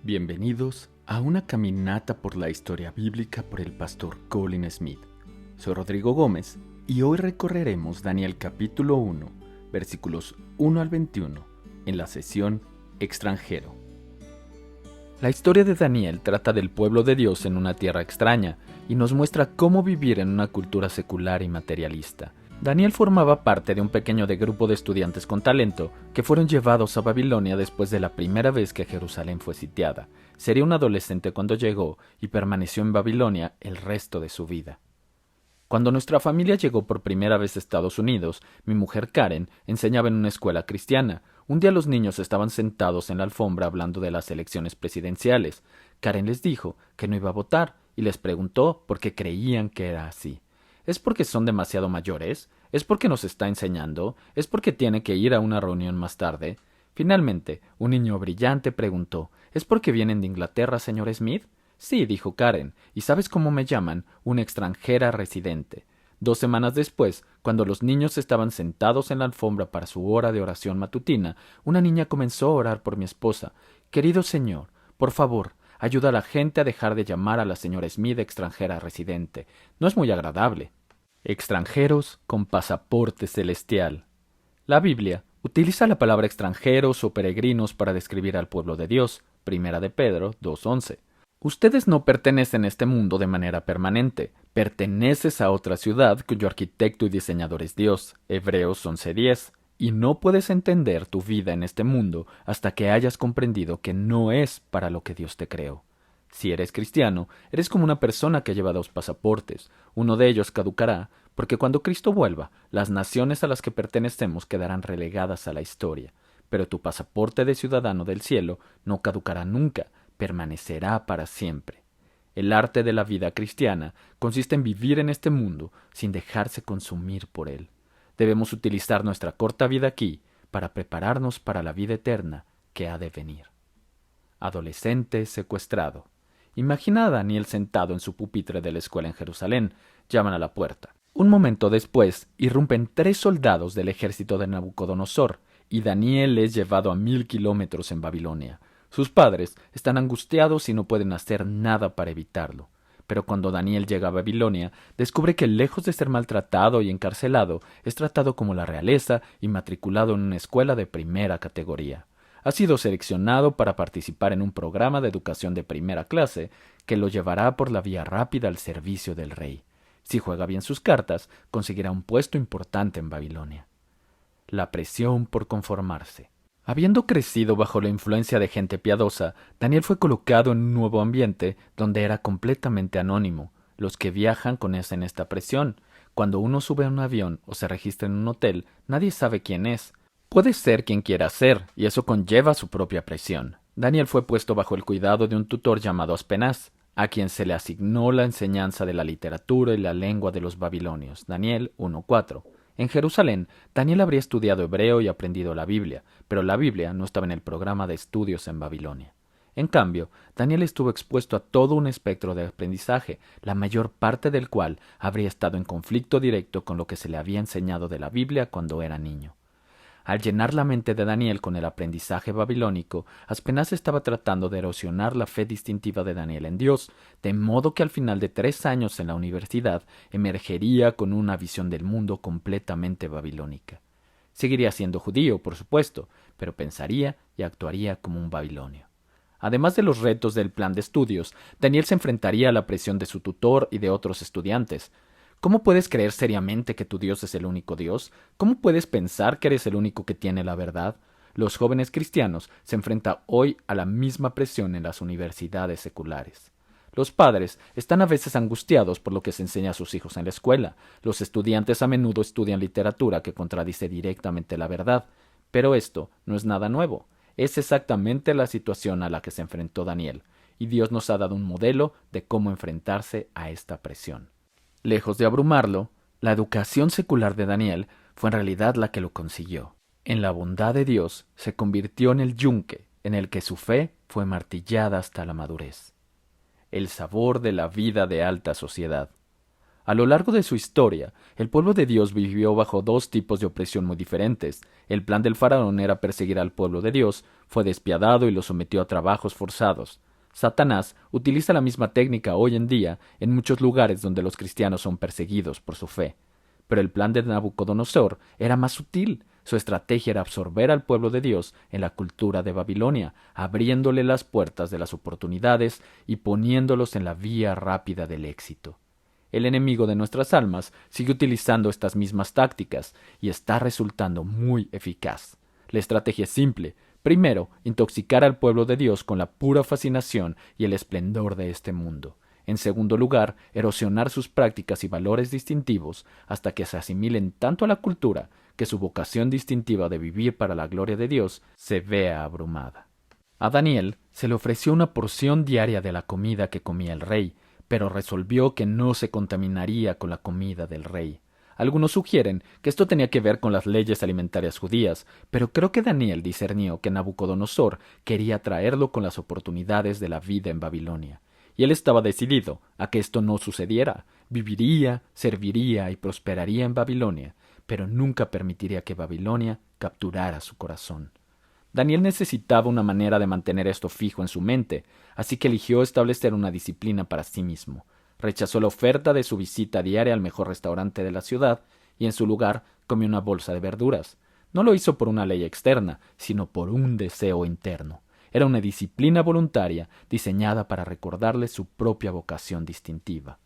Bienvenidos a una caminata por la historia bíblica por el pastor Colin Smith. Soy Rodrigo Gómez y hoy recorreremos Daniel capítulo 1, versículos 1 al 21, en la sesión Extranjero. La historia de Daniel trata del pueblo de Dios en una tierra extraña y nos muestra cómo vivir en una cultura secular y materialista. Daniel formaba parte de un pequeño grupo de estudiantes con talento que fueron llevados a Babilonia después de la primera vez que Jerusalén fue sitiada. Sería un adolescente cuando llegó y permaneció en Babilonia el resto de su vida. Cuando nuestra familia llegó por primera vez a Estados Unidos, mi mujer Karen enseñaba en una escuela cristiana. Un día los niños estaban sentados en la alfombra hablando de las elecciones presidenciales. Karen les dijo que no iba a votar y les preguntó por qué creían que era así. ¿Es porque son demasiado mayores? ¿Es porque nos está enseñando? ¿Es porque tiene que ir a una reunión más tarde? Finalmente, un niño brillante preguntó, ¿es porque vienen de Inglaterra, señor Smith? Sí, dijo Karen, ¿y sabes cómo me llaman? Una extranjera residente. 2 semanas después, cuando los niños estaban sentados en la alfombra para su hora de oración matutina, una niña comenzó a orar por mi esposa. Querido señor, por favor, ayuda a la gente a dejar de llamar a la señora Smith extranjera residente. No es muy agradable. Extranjeros con pasaporte celestial. La Biblia utiliza la palabra extranjeros o peregrinos para describir al pueblo de Dios. Primera de Pedro 2:11. Ustedes no pertenecen a este mundo de manera permanente. Perteneces a otra ciudad cuyo arquitecto y diseñador es Dios. Hebreos 11:10. Y no puedes entender tu vida en este mundo hasta que hayas comprendido que no es para lo que Dios te creó. Si eres cristiano, eres como una persona que lleva 2 pasaportes. Uno de ellos caducará, porque cuando Cristo vuelva, las naciones a las que pertenecemos quedarán relegadas a la historia. Pero tu pasaporte de ciudadano del cielo no caducará nunca, permanecerá para siempre. El arte de la vida cristiana consiste en vivir en este mundo sin dejarse consumir por él. Debemos utilizar nuestra corta vida aquí para prepararnos para la vida eterna que ha de venir. Adolescente secuestrado. Imagina a Daniel sentado en su pupitre de la escuela en Jerusalén. Llaman a la puerta. Un momento después, irrumpen 3 soldados del ejército de Nabucodonosor, y Daniel es llevado a 1000 kilómetros en Babilonia. Sus padres están angustiados y no pueden hacer nada para evitarlo. Pero cuando Daniel llega a Babilonia, descubre que lejos de ser maltratado y encarcelado, es tratado como la realeza y matriculado en una escuela de primera categoría. Ha sido seleccionado para participar en un programa de educación de primera clase que lo llevará por la vía rápida al servicio del rey. Si juega bien sus cartas, conseguirá un puesto importante en Babilonia. La presión por conformarse. Habiendo crecido bajo la influencia de gente piadosa, Daniel fue colocado en un nuevo ambiente donde era completamente anónimo. Los que viajan conocen esta presión. Cuando uno sube a un avión o se registra en un hotel, nadie sabe quién es. Puede ser quien quiera ser, y eso conlleva su propia presión. Daniel fue puesto bajo el cuidado de un tutor llamado Aspenaz, a quien se le asignó la enseñanza de la literatura y la lengua de los babilonios. Daniel 1:4. En Jerusalén, Daniel habría estudiado hebreo y aprendido la Biblia, pero la Biblia no estaba en el programa de estudios en Babilonia. En cambio, Daniel estuvo expuesto a todo un espectro de aprendizaje, la mayor parte del cual habría estado en conflicto directo con lo que se le había enseñado de la Biblia cuando era niño. Al llenar la mente de Daniel con el aprendizaje babilónico, Aspenaz estaba tratando de erosionar la fe distintiva de Daniel en Dios, de modo que al final de 3 años en la universidad emergería con una visión del mundo completamente babilónica. Seguiría siendo judío, por supuesto, pero pensaría y actuaría como un babilonio. Además de los retos del plan de estudios, Daniel se enfrentaría a la presión de su tutor y de otros estudiantes. ¿Cómo puedes creer seriamente que tu Dios es el único Dios? ¿Cómo puedes pensar que eres el único que tiene la verdad? Los jóvenes cristianos se enfrentan hoy a la misma presión en las universidades seculares. Los padres están a veces angustiados por lo que se enseña a sus hijos en la escuela. Los estudiantes a menudo estudian literatura que contradice directamente la verdad. Pero esto no es nada nuevo. Es exactamente la situación a la que se enfrentó Daniel, y Dios nos ha dado un modelo de cómo enfrentarse a esta presión. Lejos de abrumarlo, la educación secular de Daniel fue en realidad la que lo consiguió. En la bondad de Dios se convirtió en el yunque en el que su fe fue martillada hasta la madurez. El sabor de la vida de alta sociedad. A lo largo de su historia, el pueblo de Dios vivió bajo dos tipos de opresión muy diferentes. El plan del faraón era perseguir al pueblo de Dios, fue despiadado y lo sometió a trabajos forzados. Satanás utiliza la misma técnica hoy en día en muchos lugares donde los cristianos son perseguidos por su fe. Pero el plan de Nabucodonosor era más sutil. Su estrategia era absorber al pueblo de Dios en la cultura de Babilonia, abriéndole las puertas de las oportunidades y poniéndolos en la vía rápida del éxito. El enemigo de nuestras almas sigue utilizando estas mismas tácticas y está resultando muy eficaz. La estrategia es simple. Primero, intoxicar al pueblo de Dios con la pura fascinación y el esplendor de este mundo. En segundo lugar, erosionar sus prácticas y valores distintivos hasta que se asimilen tanto a la cultura que su vocación distintiva de vivir para la gloria de Dios se vea abrumada. A Daniel se le ofreció una porción diaria de la comida que comía el rey, pero resolvió que no se contaminaría con la comida del rey. Algunos sugieren que esto tenía que ver con las leyes alimentarias judías, pero creo que Daniel discernió que Nabucodonosor quería traerlo con las oportunidades de la vida en Babilonia. Y él estaba decidido a que esto no sucediera. Viviría, serviría y prosperaría en Babilonia, pero nunca permitiría que Babilonia capturara su corazón. Daniel necesitaba una manera de mantener esto fijo en su mente, así que eligió establecer una disciplina para sí mismo. Rechazó la oferta de su visita diaria al mejor restaurante de la ciudad y en su lugar comió una bolsa de verduras. No lo hizo por una ley externa, sino por un deseo interno. Era una disciplina voluntaria diseñada para recordarle su propia vocación distintiva.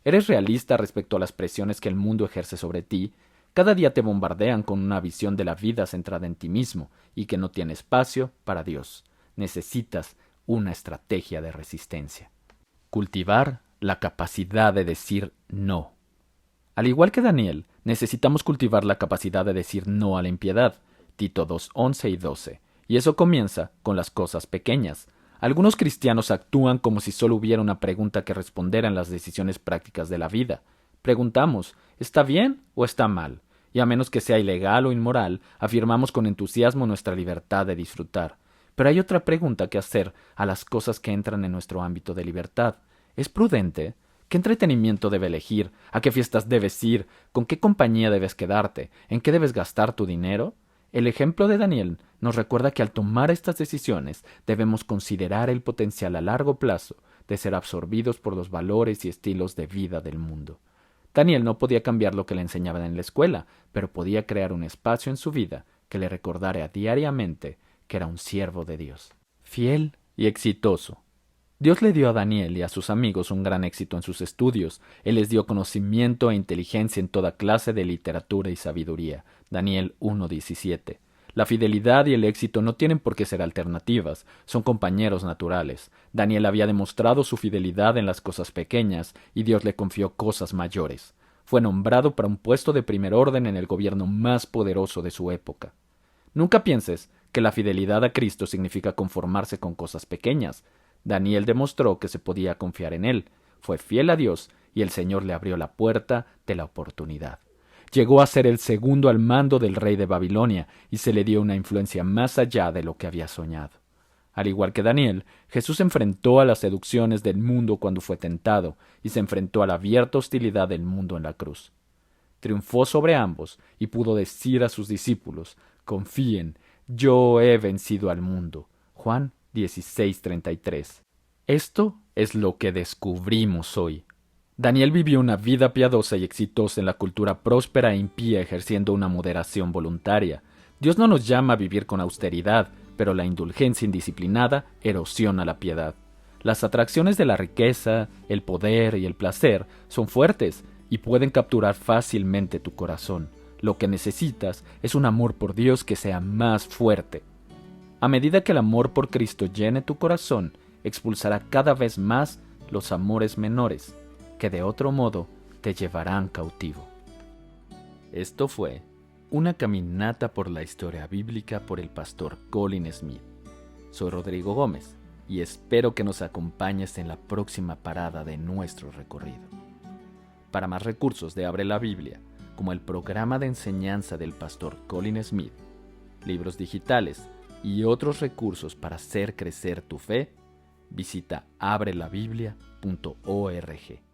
¿Eres realista respecto a las presiones que el mundo ejerce sobre ti? Cada día te bombardean con una visión de la vida centrada en ti mismo y que no tiene espacio para Dios. Necesitas una estrategia de resistencia. Cultivar la capacidad de decir no. Al igual que Daniel, necesitamos cultivar la capacidad de decir no a la impiedad. Tito 2:11 y 12. Y eso comienza con las cosas pequeñas. Algunos cristianos actúan como si solo hubiera una pregunta que responder en las decisiones prácticas de la vida. Preguntamos, ¿está bien o está mal? Y a menos que sea ilegal o inmoral, afirmamos con entusiasmo nuestra libertad de disfrutar. Pero hay otra pregunta que hacer a las cosas que entran en nuestro ámbito de libertad. ¿Es prudente? ¿Qué entretenimiento debe elegir? ¿A qué fiestas debes ir? ¿Con qué compañía debes quedarte? ¿En qué debes gastar tu dinero? El ejemplo de Daniel nos recuerda que al tomar estas decisiones debemos considerar el potencial a largo plazo de ser absorbidos por los valores y estilos de vida del mundo. Daniel no podía cambiar lo que le enseñaban en la escuela, pero podía crear un espacio en su vida que le recordara diariamente que era un siervo de Dios, fiel y exitoso. Dios le dio a Daniel y a sus amigos un gran éxito en sus estudios. Él les dio conocimiento e inteligencia en toda clase de literatura y sabiduría. Daniel 1:17. La fidelidad y el éxito no tienen por qué ser alternativas, son compañeros naturales. Daniel había demostrado su fidelidad en las cosas pequeñas y Dios le confió cosas mayores. Fue nombrado para un puesto de primer orden en el gobierno más poderoso de su época. Nunca pienses que la fidelidad a Cristo significa conformarse con cosas pequeñas. Daniel demostró que se podía confiar en él, fue fiel a Dios y el Señor le abrió la puerta de la oportunidad. Llegó a ser el segundo al mando del rey de Babilonia y se le dio una influencia más allá de lo que había soñado. Al igual que Daniel, Jesús enfrentó a las seducciones del mundo cuando fue tentado y se enfrentó a la abierta hostilidad del mundo en la cruz. Triunfó sobre ambos y pudo decir a sus discípulos, confíen, yo he vencido al mundo. Juan 16:33. Esto es lo que descubrimos hoy. Daniel vivió una vida piadosa y exitosa en la cultura próspera e impía, ejerciendo una moderación voluntaria. Dios no nos llama a vivir con austeridad, pero la indulgencia indisciplinada erosiona la piedad. Las atracciones de la riqueza, el poder y el placer son fuertes y pueden capturar fácilmente tu corazón. Lo que necesitas es un amor por Dios que sea más fuerte. A medida que el amor por Cristo llene tu corazón, expulsará cada vez más los amores menores, que de otro modo te llevarán cautivo. Esto fue Una caminata por la historia bíblica por el pastor Colin Smith. Soy Rodrigo Gómez y espero que nos acompañes en la próxima parada de nuestro recorrido. Para más recursos de Abre la Biblia, como el programa de enseñanza del pastor Colin Smith, libros digitales y otros recursos para hacer crecer tu fe, visita abrelabiblia.org.